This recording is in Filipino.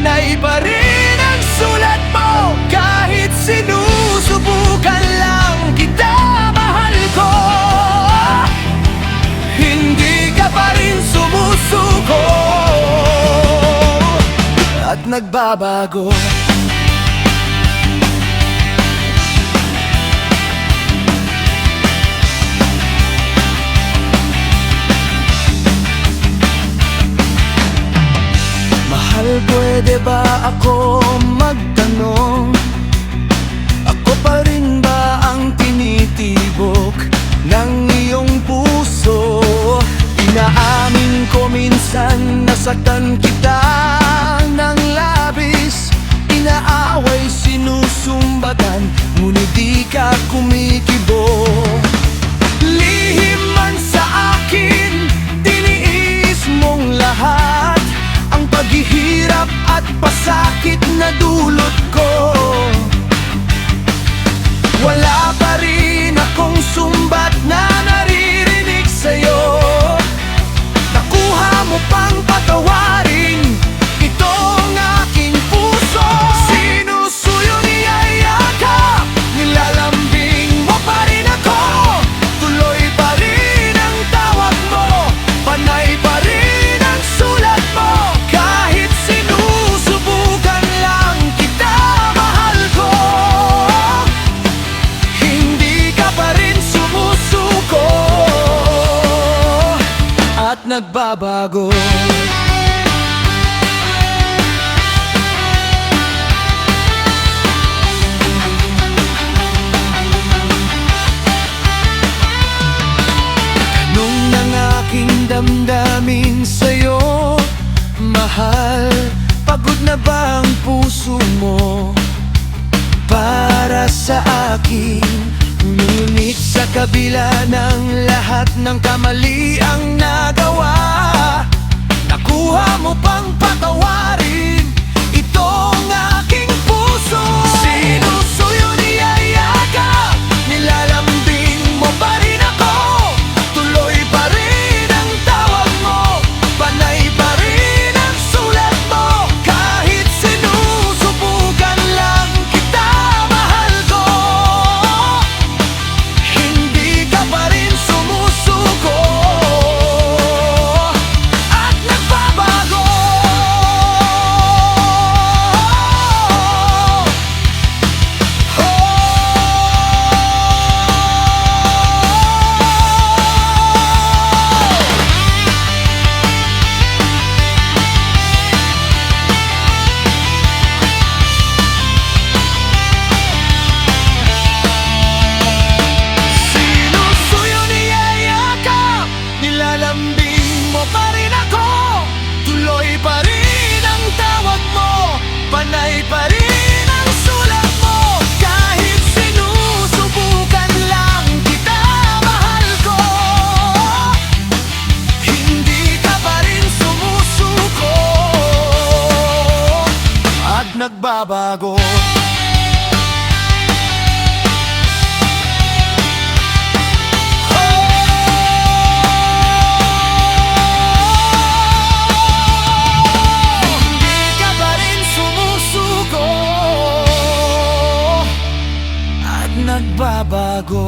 Panay pa rin ang sulat mo, kahit sinusubukan lang kita, mahal ko. Hindi ka pa rin sumusuko at nagbabago. Mahal, pwede ba ako magtanong? Ako pa rin ba ang tinitibok ng iyong puso? Inaamin ko minsan nasaktan kita ng labis, inaaway, sinusumbatan, ngunit di ka kumikibo. Lihim man sa akin, tiniis mong lahat, ang paghihirap at pasakit na dulot ko. Wala pa rin akong sumbat na naririnig sa'yo. Nakuha mo pang patawarin itong aking puso. Sinusuyo niyayakap, nilalambing mo pa rin ako. Tuloy pa rin ang tawag mo, panay pa rin ang sulat mo. Kahit sinusubukan lang kita, mahal ko. Hindi ka pa rin sumusuko at nagbabago. Tanong ng aking damdamin sa'yo, mahal, pagod na ba ang puso mo para sa akin? Ngunit sa kabila ng lahat ng kamaliang nagawa, nakuha mo pang patawarin itong aking puso. Sinusuyo niyayakap, nilalambing mo pa rin ako. Tuloy pa rin ang tawag mo, panay pa rin ang sulat mo. Kahit sinusubukan lang kita, mahal ko. Hindi ka pa rin sumusuko at nagbabago. Sinusuyo niyayakap, nilalambing mo pa rin ako. Tuloy pa rin ang tawag mo, panay pa rin ang sulat mo. Kahit sinusubukan lang kita, mahal ko. Hindi ka pa rin sumusuko at nagbabago. Hindi ka pa rin sumusuko at nagbabago.